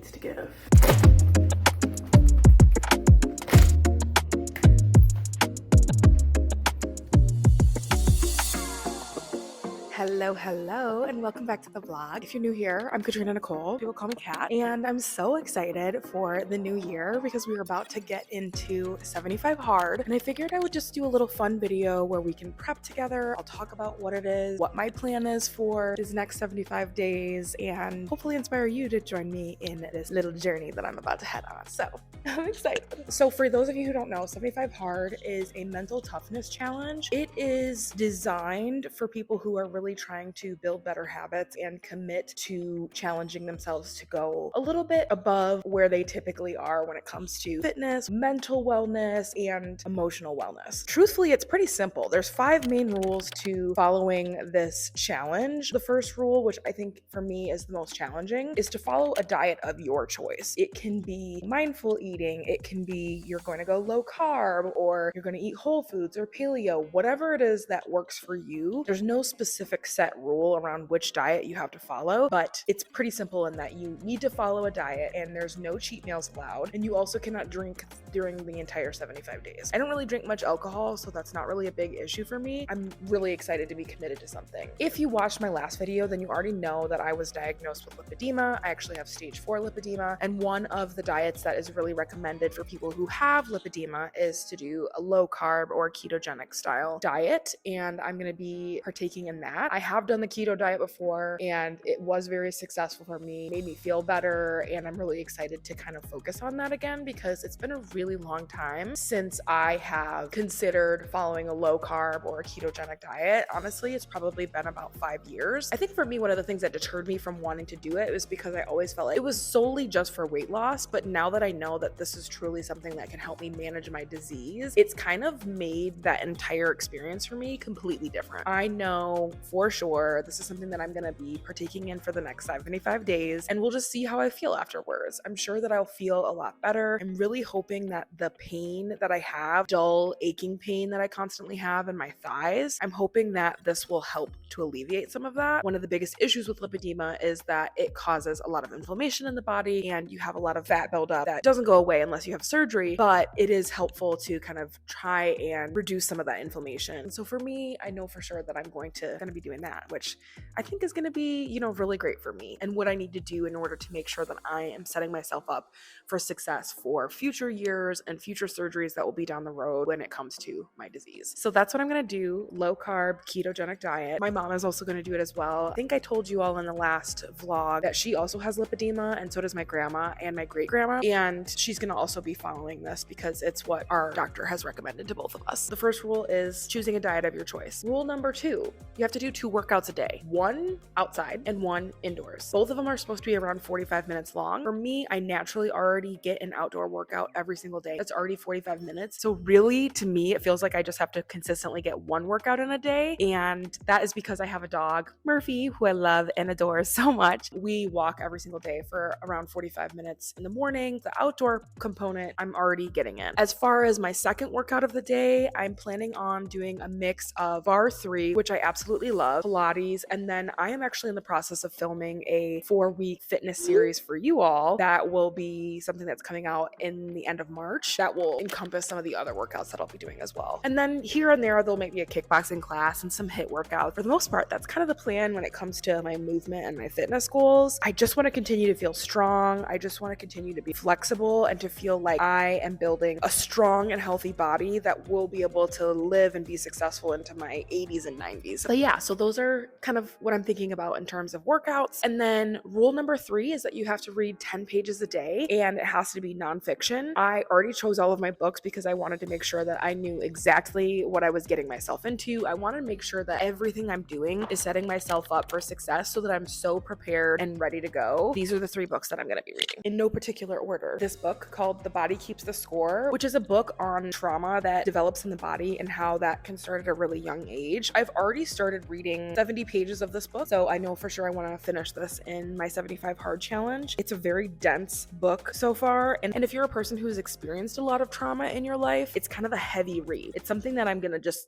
needs to give. Hello, and welcome back to the vlog. If you're new here, I'm Katrina Nicole. People call me Kat, and I'm so excited for the new year because we are about to get into 75 hard, and I figured I would just do a little fun video where we can prep together. I'll talk about what it is, what my plan is for these next 75 days, and hopefully inspire you to join me in this little journey that I'm about to head on. So I'm excited. So for those of you who don't know, 75 hard is a mental toughness challenge. It is designed for people who are really trying to build better habits and commit to challenging themselves to go a little bit above where they typically are when it comes to fitness, mental wellness, and emotional wellness. Truthfully, it's pretty simple. There's 5 main rules to following this challenge. The first rule, which I think for me is the most challenging, is to follow a diet of your choice. It can be mindful eating, it can be you're going to go low carb, or you're going to eat whole foods or paleo, whatever it is that works for you. There's no specific set rule around which diet you have to follow, but it's pretty simple in that you need to follow a diet and there's no cheat meals allowed, and you also cannot drink during the entire 75 days. I don't really drink much alcohol, so that's not really a big issue for me. I'm really excited to be committed to something. If you watched my last video, then you already know that I was diagnosed with lipedema. I actually have stage 4 lipedema, and one of the diets that is really recommended for people who have lipedema is to do a low carb or ketogenic style diet, and I'm going to be partaking in that. I have done the keto diet before, and it was very successful for me, made me feel better, and I'm really excited to kind of focus on that again because it's been a really long time since I have considered following a low carb or a ketogenic diet. Honestly, it's probably been about 5 years. I think for me, one of the things that deterred me from wanting to do it was because I always felt like it was solely just for weight loss, but now that I know that this is truly something that can help me manage my disease, it's kind of made that entire experience for me completely different. I know for sure this is something that I'm going to be partaking in for the next 75 days, and we'll just see how I feel afterwards. I'm sure that I'll feel a lot better. I'm really hoping that the pain that I have, dull, aching pain that I constantly have in my thighs, I'm hoping that this will help to alleviate some of that. One of the biggest issues with lipedema is that it causes a lot of inflammation in the body, and you have a lot of fat buildup that doesn't go away unless you have surgery, but it is helpful to kind of try and reduce some of that inflammation. So for me, I know for sure that I'm going to be doing that, which I think is going to be, really great for me and what I need to do in order to make sure that I am setting myself up for success for future years and future surgeries that will be down the road when it comes to my disease. So that's what I'm going to do. Low carb, ketogenic diet. My mom is also going to do it as well. I think I told you all in the last vlog that she also has lipedema, and so does my grandma and my great grandma. And she's going to also be following this because it's what our doctor has recommended to both of us. The first rule is choosing a diet of your choice. Rule number 2, you have to do 2 workouts a day, 1 outside and 1 indoors. Both of them are supposed to be around 45 minutes long. For me, I naturally already get an outdoor workout every single day. It's already 45 minutes. So really, to me, it feels like I just have to consistently get 1 workout in a day. And that is because I have a dog, Murphy, who I love and adore so much. We walk every single day for around 45 minutes in the morning. The outdoor component, I'm already getting in. As far as my second workout of the day, I'm planning on doing a mix of bar 3, which I absolutely love, Pilates, and then I am actually in the process of filming a 4-week fitness series for you all that will be something that's coming out in the end of March that will encompass some of the other workouts that I'll be doing as well. And then here and there, there'll maybe a kickboxing class and some HIIT workout. For the most part, that's kind of the plan when it comes to my movement and my fitness goals. I just want to continue to feel strong. I just want to continue to be flexible and to feel like I am building a strong and healthy body that will be able to live and be successful into my 80s and 90s. But yeah, so those are kind of what I'm thinking about in terms of workouts. And then rule number 3 is that you have to read 10 pages a day, and it has to be nonfiction. I already chose all of my books because I wanted to make sure that I knew exactly what I was getting myself into. I want to make sure that everything I'm doing is setting myself up for success so that I'm so prepared and ready to go. These are the 3 books that I'm going to be reading in no particular order. This book called The Body Keeps the Score, which is a book on trauma that develops in the body and how that can start at a really young age. I've already started reading reading 70 pages of this book. So I know for sure I want to finish this in my 75 hard challenge. It's a very dense book so far. And if you're a person who's experienced a lot of trauma in your life, it's kind of a heavy read. It's something that I'm going to just,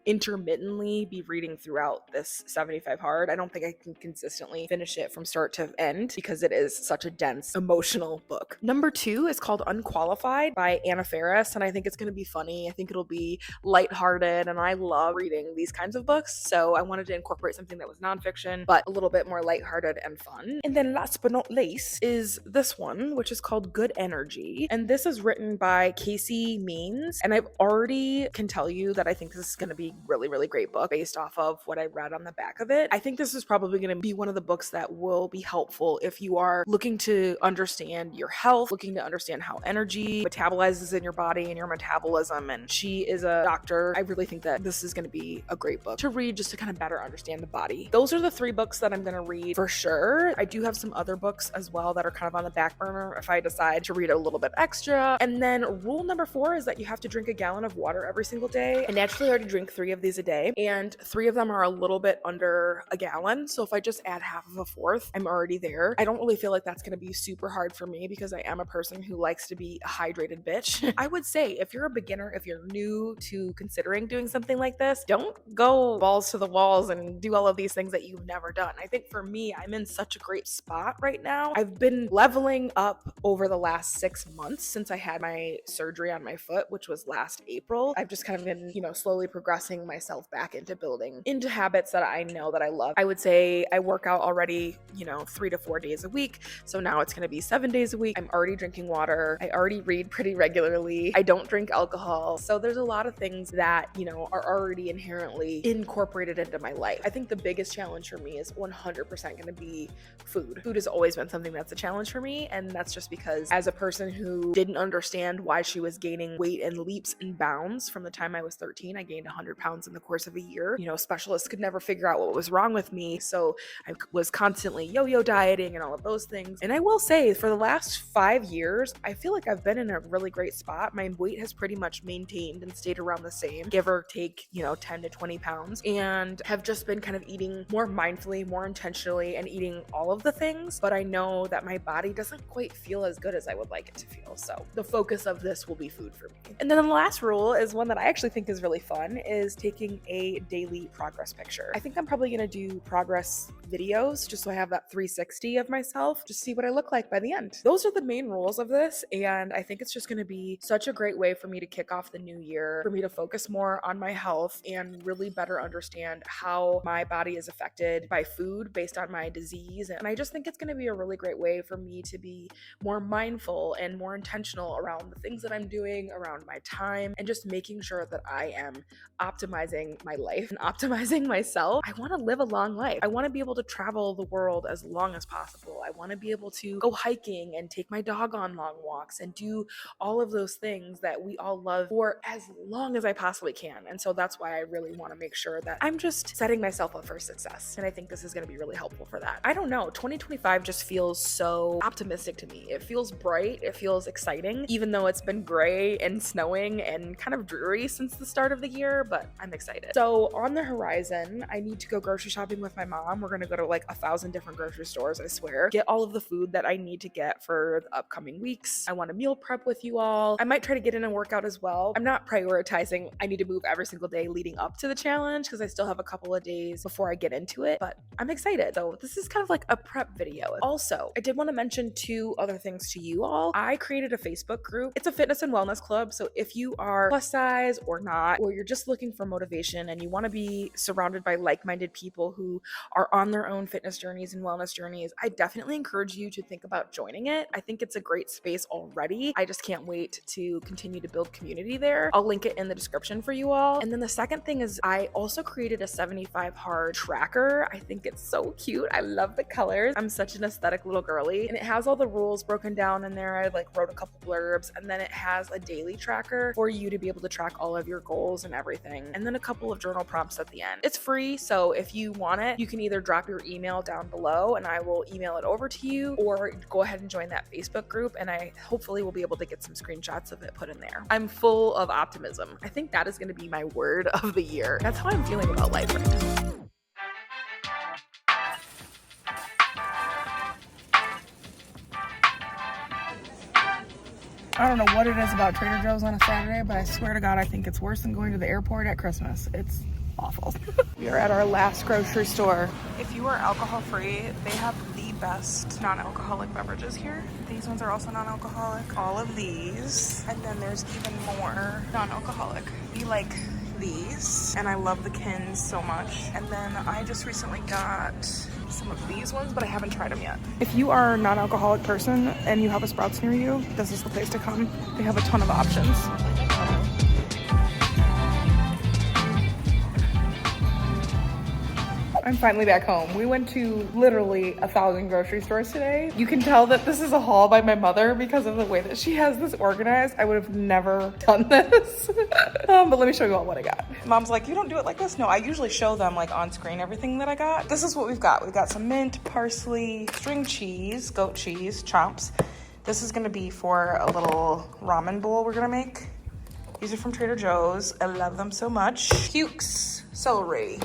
intermittently be reading throughout this 75 hard. I don't think I can consistently finish it from start to end because it is such a dense, emotional book. Number 2 is called Unqualified by Anna Faris, and I think it's going to be funny. I think it'll be lighthearted, and I love reading these kinds of books, so I wanted to incorporate something that was nonfiction, but a little bit more lighthearted and fun. And then last but not least is this one, which is called Good Energy, and this is written by Casey Means, and I've already can tell you that I think this is going to be really, really great book based off of what I read on the back of it. I think this is probably going to be one of the books that will be helpful if you are looking to understand your health, looking to understand how energy metabolizes in your body and your metabolism. And she is a doctor. I really think that this is going to be a great book to read just to kind of better understand the body. Those are the 3 books that I'm going to read for sure. I do have some other books as well that are kind of on the back burner if I decide to read a little bit extra. And then rule number 4 is that you have to drink a gallon of water every single day. I naturally already drink 3 of these a day, and 3 of them are a little bit under a gallon. So if I just add half of a fourth, I'm already there. I don't really feel like that's going to be super hard for me because I am a person who likes to be a hydrated bitch. I would say if you're a beginner, if you're new to considering doing something like this, don't go balls to the walls and do all of these things that you've never done. I think for me, I'm in such a great spot right now. I've been leveling up over the last 6 months since I had my surgery on my foot, which was last April. I've just kind of been, slowly progressing myself back into building into habits that I know that I love. I would say I work out already, 3 to 4 days a week. So now it's going to be 7 days a week. I'm already drinking water. I already read pretty regularly. I don't drink alcohol. So there's a lot of things that, are already inherently incorporated into my life. I think the biggest challenge for me is 100% going to be food. Food has always been something that's a challenge for me. And that's just because as a person who didn't understand why she was gaining weight in leaps and bounds from the time I was 13, I gained 100 pounds in the course of a year. Specialists could never figure out what was wrong with me. So I was constantly yo-yo dieting and all of those things. And I will say for the last 5 years, I feel like I've been in a really great spot. My weight has pretty much maintained and stayed around the same, give or take, 10 to 20 pounds, and have just been kind of eating more mindfully, more intentionally, and eating all of the things. But I know that my body doesn't quite feel as good as I would like it to feel. So the focus of this will be food for me. And then the last rule is one that I actually think is really fun, is taking a daily progress picture. I think I'm probably going to do progress videos just so I have that 360 of myself, just see what I look like by the end. Those are the main rules of this, and I think it's just going to be such a great way for me to kick off the new year, for me to focus more on my health and really better understand how my body is affected by food based on my disease. And I just think it's going to be a really great way for me to be more mindful and more intentional around the things that I'm doing, around my time, and just making sure that I am optimizing my life and optimizing myself. I want to live a long life. I want to be able to travel the world as long as possible. I want to be able to go hiking and take my dog on long walks and do all of those things that we all love for as long as I possibly can. And so that's why I really want to make sure that I'm just setting myself up for success. And I think this is going to be really helpful for that. I don't know, 2025 just feels so optimistic to me. It feels bright. It feels exciting, even though it's been gray and snowing and kind of dreary since the start of the year, but I'm excited. So on the horizon, I need to go grocery shopping with my mom. We're going to go to like 1,000 different grocery stores, I swear. Get all of the food that I need to get for the upcoming weeks. I want to meal prep with you all. I might try to get in a workout as well. I'm not prioritizing I need to move every single day leading up to the challenge because I still have a couple of days before I get into it, but I'm excited. So this is kind of like a prep video. Also, I did want to mention 2 other things to you all. I created a Facebook group. It's a fitness and wellness club. So if you are plus size or not, or you're just looking for motivation and you want to be surrounded by like-minded people who are on their own fitness journeys and wellness journeys, I definitely encourage you to think about joining it. I think it's a great space already. I just can't wait to continue to build community there. I'll link it in the description for you all. And then the second thing is I also created a 75 hard tracker. I think it's so cute. I love the colors. I'm such an aesthetic little girly, and it has all the rules broken down in there. I like wrote a couple blurbs, and then it has a daily tracker for you to be able to track all of your goals and everything, and then a couple of journal prompts at the end. It's free, so if you want it, you can either drop your email down below and I will email it over to you, or go ahead and join that Facebook group, and I hopefully will be able to get some screenshots of it put in there. I'm full of optimism. I think that is going to be my word of the year. That's how I'm feeling about life right now. I don't know what it is about Trader Joe's on a Saturday, but I swear to God, I think it's worse than going to the airport at Christmas. It's awful. We are at our last grocery store. If you are alcohol free, they have the best non-alcoholic beverages here. These ones are also non-alcoholic. All of these. And then there's even more non-alcoholic. We like these, and I love the Kins so much. And then I just recently got some of these ones, but I haven't tried them yet. If you are a non-alcoholic person and you have a Sprouts near you, this is the place to come. They have a ton of options. I'm finally back home. We went to literally 1,000 grocery stores today. You can tell that this is a haul by my mother because of the way that she has this organized. I would have never done this. But let me show you all what I got. Mom's like, you don't do it like this? No, I usually show them like on screen everything that I got. This is what we've got. We've got some mint, parsley, string cheese, goat cheese, chops. This is gonna be for a little ramen bowl we're gonna make. These are from Trader Joe's. I love them so much. Cukes, celery.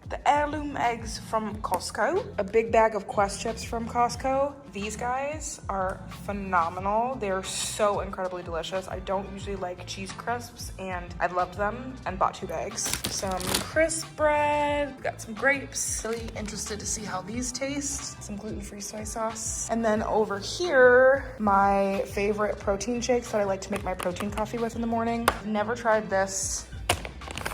The heirloom eggs from Costco, a big bag of Quest chips from Costco. These guys are phenomenal. They're so incredibly delicious. I don't usually like cheese crisps, and I loved them and bought 2 bags. Some crisp bread, got some grapes. Really interested to see how these taste. Some gluten-free soy sauce. And then over here, my favorite protein shakes that I like to make my protein coffee with in the morning. I've never tried this.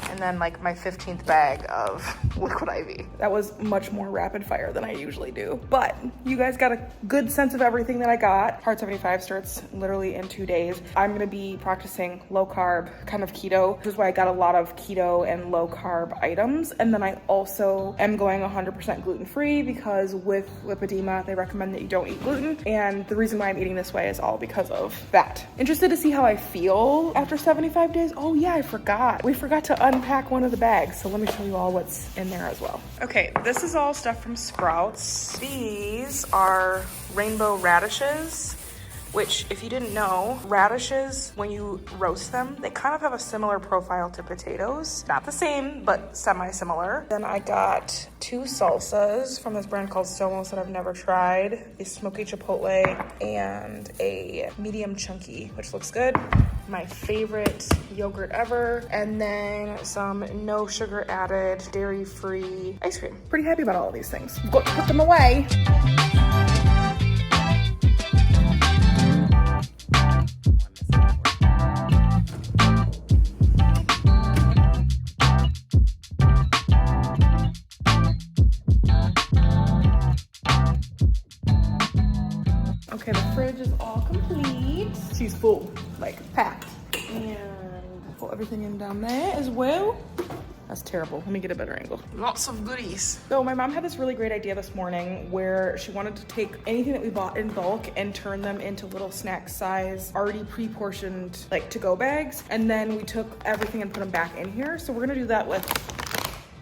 And then like my 15th bag of liquid IV. That was much more rapid fire than I usually do. But you guys got a good sense of everything that I got. Hard 75 starts literally in 2 days. I'm gonna be practicing low carb, kind of keto. This is why I got a lot of keto and low carb items. And then I also am going 100% gluten free because with lipedema, they recommend that you don't eat gluten. And the reason why I'm eating this way is all because of that. Interested to see how I feel after 75 days? Oh yeah, I forgot. We forgot to unpack one of the bags, so let me show you all what's in there as well. Okay, this is all stuff from Sprouts. These are rainbow radishes, which if you didn't know, radishes, when you roast them, they kind of have a similar profile to potatoes. Not the same, but semi-similar. Then I got 2 salsas from this brand called Somos that I've never tried. A smoky chipotle and a medium chunky, which looks good. My favorite yogurt ever, and then some no sugar added, dairy-free ice cream. Pretty happy about all of these things. Go put them away. Okay, the fridge is all complete. She's full, like packed. And pull everything in down there as well. That's terrible. Let me get a better angle. Lots of goodies. So my mom had this really great idea this morning where she wanted to take anything that we bought in bulk and turn them into little snack size, already pre-portioned like to-go bags. And then we took everything and put them back in here. So we're gonna do that with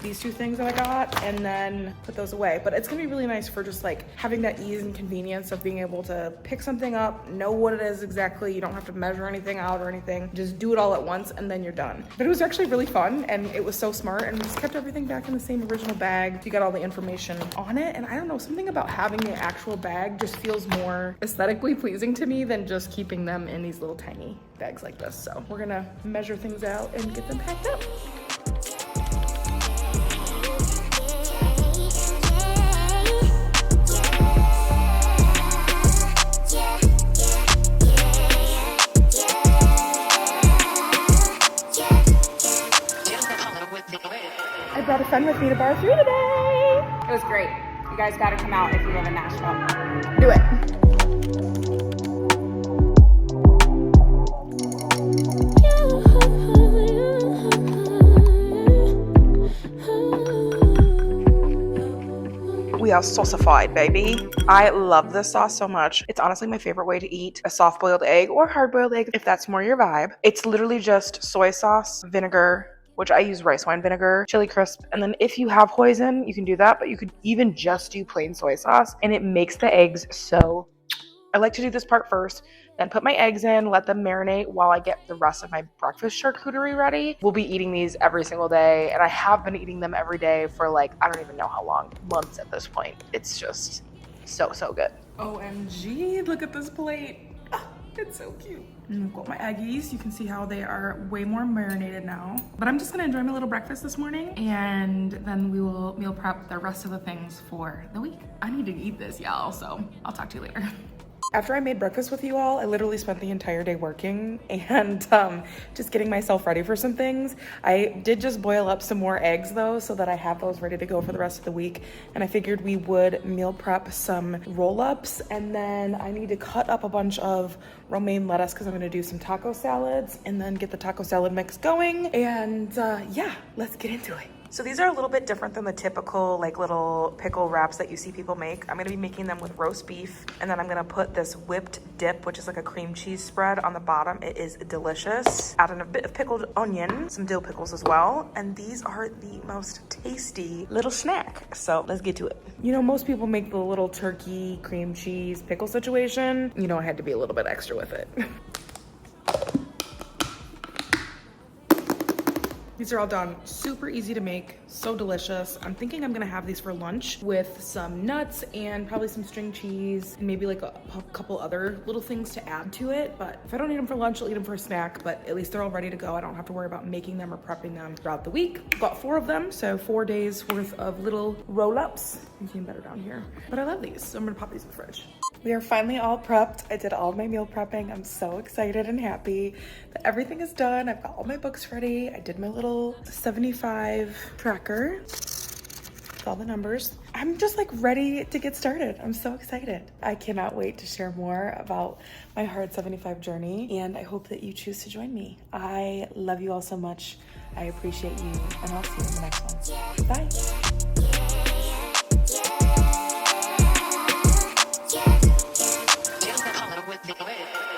these 2 things that I got and then put those away. But it's gonna be really nice for just like having that ease and convenience of being able to pick something up, know what it is exactly. You don't have to measure anything out or anything. Just do it all at once and then you're done. But it was actually really fun and it was so smart, and we just kept everything back in the same original bag. You got all the information on it, and I don't know, something about having the actual bag just feels more aesthetically pleasing to me than just keeping them in these little tiny bags like this. So we're gonna measure things out and get them packed up. I brought a friend with me to bar 3 today. It was great. You guys got to come out if you live in Nashville. Do it. We are saucified, baby. I love this sauce so much. It's honestly my favorite way to eat a soft-boiled egg or hard-boiled egg if that's more your vibe. It's literally just soy sauce, vinegar, which I use rice wine vinegar, chili crisp, and then if you have hoisin, you can do that, but you could even just do plain soy sauce, and it makes the eggs so... I like to do this part first, then put my eggs in, let them marinate while I get the rest of my breakfast charcuterie ready. We'll be eating these every single day, and I have been eating them every day for like, I don't even know how long, months at this point. It's just so good. OMG, look at this plate. Oh, it's so cute. And I've got my eggies. You can see how they are way more marinated now. But I'm just gonna enjoy my little breakfast this morning, and then we will meal prep the rest of the things for the week. I need to eat this, y'all, so I'll talk to you later. After I made breakfast with you all, I literally spent the entire day working and just getting myself ready for some things. I did just boil up some more eggs though, so that I have those ready to go for the rest of the week. And I figured we would meal prep some roll-ups, and then I need to cut up a bunch of romaine lettuce because I'm gonna do some taco salads and then get the taco salad mix going. And yeah, let's get into it. So these are a little bit different than the typical like little pickle wraps that you see people make. I'm gonna be making them with roast beef, and then I'm gonna put this whipped dip, which is like a cream cheese spread, on the bottom. It is delicious. Add in a bit of pickled onion, some dill pickles as well, and these are the most tasty little snack. So let's get to it. You know, most people make the little turkey cream cheese pickle situation. You know, I had to be a little bit extra with it. These are all done. Super easy to make, so delicious. I'm thinking I'm gonna have these for lunch with some nuts and probably some string cheese and maybe like a couple other little things to add to it. But if I don't eat them for lunch, I'll eat them for a snack, but at least they're all ready to go. I don't have to worry about making them or prepping them throughout the week. I've got 4 of them, so 4 days worth of little roll-ups. You can see better down here. But I love these, so I'm gonna pop these in the fridge. We are finally all prepped. I did all of my meal prepping. I'm so excited and happy that everything is done. I've got all my books ready. I did my little 75 tracker with all the numbers. I'm just like ready to get started. I'm so excited. I cannot wait to share more about my Hard 75 journey, and I hope that you choose to join me. I love you all so much. I appreciate you, and I'll see you in the next one. Bye. With the way.